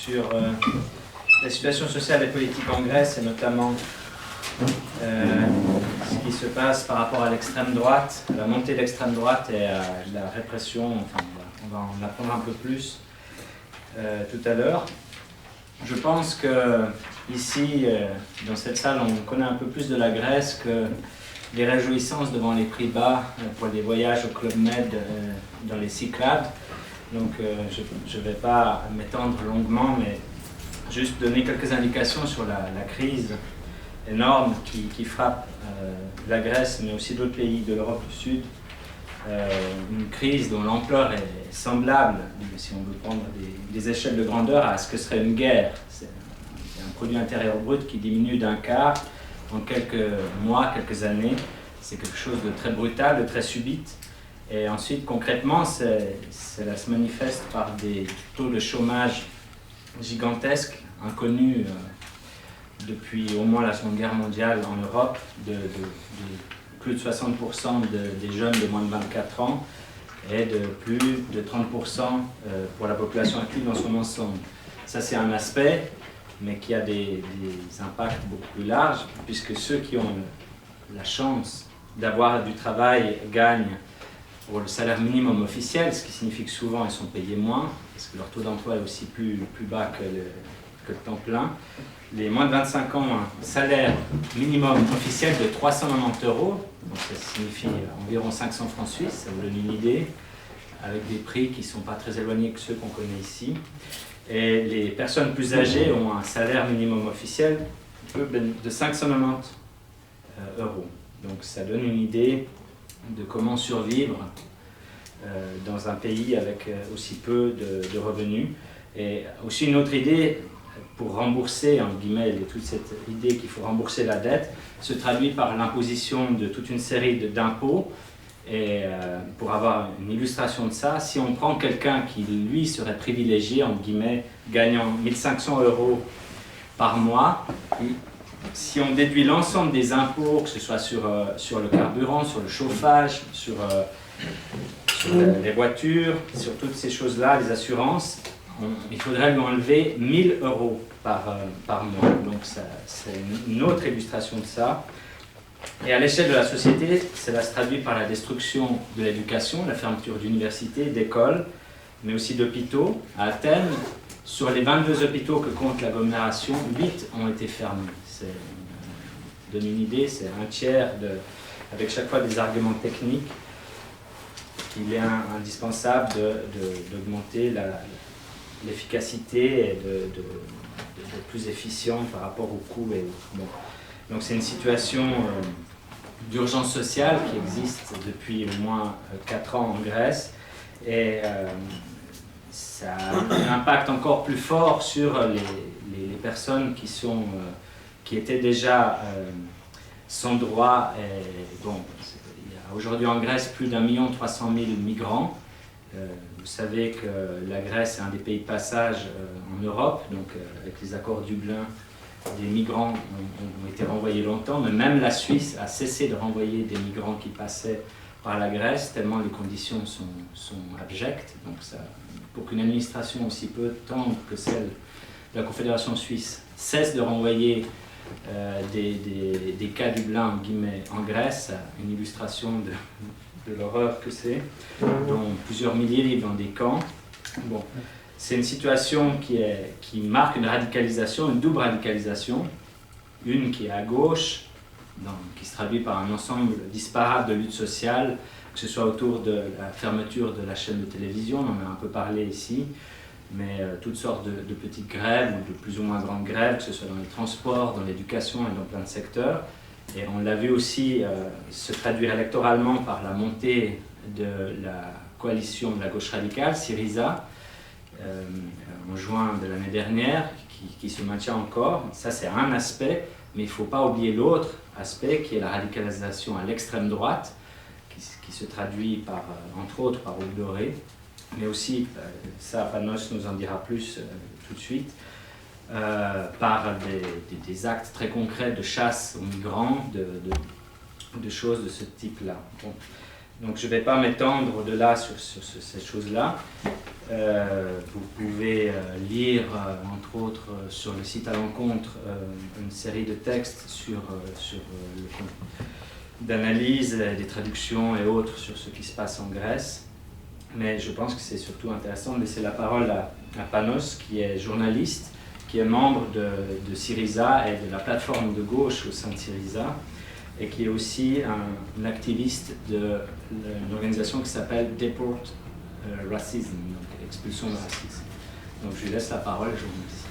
sur la situation sociale et politique en Grèce, et notamment ce qui se passe par rapport à l'extrême droite, à la montée de l'extrême droite et à la répression. Enfin, on va en apprendre un peu plus tout à l'heure. Je pense que ici, dans cette salle, on connaît un peu plus de la Grèce que les réjouissances devant les prix bas pour les voyages au Club Med dans les Cyclades. Donc je ne vais pas m'étendre longuement, mais juste donner quelques indications sur la crise énorme qui frappe la Grèce, mais aussi d'autres pays de l'Europe du Sud. Une crise dont l'ampleur est semblable, si on veut prendre des échelles de grandeur, à ce que serait une guerre. C'est un produit intérieur brut qui diminue d'un quart en quelques mois, quelques années. C'est quelque chose de très brutal, de très subite. Et ensuite, concrètement, cela se manifeste par des taux de chômage gigantesques, inconnus depuis au moins la Seconde Guerre mondiale en Europe, de plus de 60% des jeunes de moins de 24 ans et de plus de 30% pour la population active dans son ensemble. Ça, c'est un aspect, mais qui a des impacts beaucoup plus larges, puisque ceux qui ont la chance d'avoir du travail gagnent pour le salaire minimum officiel, ce qui signifie que souvent ils sont payés moins, parce que leur taux d'emploi est aussi plus bas que le temps plein. Les moins de 25 ans ont un salaire minimum officiel de 390 €, donc ça signifie environ 500 francs suisses, ça vous donne une idée, avec des prix qui ne sont pas très éloignés que ceux qu'on connaît ici. Et les personnes plus âgées ont un salaire minimum officiel de 590 €. Donc ça donne une idée de comment survivre dans un pays avec aussi peu de revenus. Et aussi une autre idée, pour rembourser, en guillemets, toute cette idée qu'il faut rembourser la dette, se traduit par l'imposition de toute une série d'impôts. Et pour avoir une illustration de ça, si on prend quelqu'un qui, lui, serait privilégié, en guillemets, gagnant 1500 € par mois, si on déduit l'ensemble des impôts, que ce soit sur le carburant, sur le chauffage, sur les voitures, sur toutes ces choses-là, les assurances, il faudrait lui enlever 1000 € par mois. Donc c'est une autre illustration de ça. Et à l'échelle de la société, cela se traduit par la destruction de l'éducation, la fermeture d'universités, d'écoles, mais aussi d'hôpitaux. À Athènes, sur les 22 hôpitaux que compte l'agglomération, 8 ont été fermés. Ça donne une idée, c'est un tiers, avec chaque fois des arguments techniques. Il est indispensable d'augmenter l'efficacité et d'être plus efficient par rapport aux coûts. Bon. Donc c'est une situation d'urgence sociale qui existe depuis au moins 4 ans en Grèce, et ça a un impact encore plus fort sur les personnes qui étaient déjà sans droit. Et, bon, il y a aujourd'hui en Grèce plus d'1,3 million de migrants. Vous savez que la Grèce est un des pays de passage en Europe, donc avec les accords Dublin, des migrants ont été renvoyés longtemps, mais même la Suisse a cessé de renvoyer des migrants qui passaient par la Grèce, tellement les conditions sont abjectes. Donc pour qu'une administration aussi peu tendre que celle de la Confédération suisse cesse de renvoyer des cas Dublin en guillemets en Grèce, une illustration de l'horreur que c'est, dont plusieurs milliers vivent dans des camps. Bon. C'est une situation qui marque une radicalisation, une double radicalisation, une qui est à gauche, qui se traduit par un ensemble disparate de luttes sociales, que ce soit autour de la fermeture de la chaîne de télévision, on en a un peu parlé ici, mais toutes sortes de petites grèves ou de plus ou moins grandes grèves, que ce soit dans les transports, dans l'éducation et dans plein de secteurs. Et on l'a vu aussi se traduire électoralement par la montée de la coalition de la gauche radicale, Syriza, en juin de l'année dernière, qui se maintient encore. Ça, c'est un aspect, mais il ne faut pas oublier l'autre aspect, qui est la radicalisation à l'extrême droite, qui se traduit par, entre autres par Hugues Doré, mais aussi, ça, Panos nous en dira plus tout de suite, par des actes très concrets de chasse aux migrants, de choses de ce type-là. Bon. Donc je ne vais pas m'étendre au-delà sur ces choses-là. Vous pouvez lire, entre autres, sur le site à l'encontre, une série de textes sur d'analyse, des traductions et autres sur ce qui se passe en Grèce. Mais je pense que c'est surtout intéressant de laisser la parole à Panos, qui est journaliste, qui est membre de Syriza et de la plateforme de gauche au sein de Syriza, et qui est aussi un activiste d'une organisation qui s'appelle Deport Racism, donc expulsion de racisme. Donc je lui laisse la parole, je vous remercie.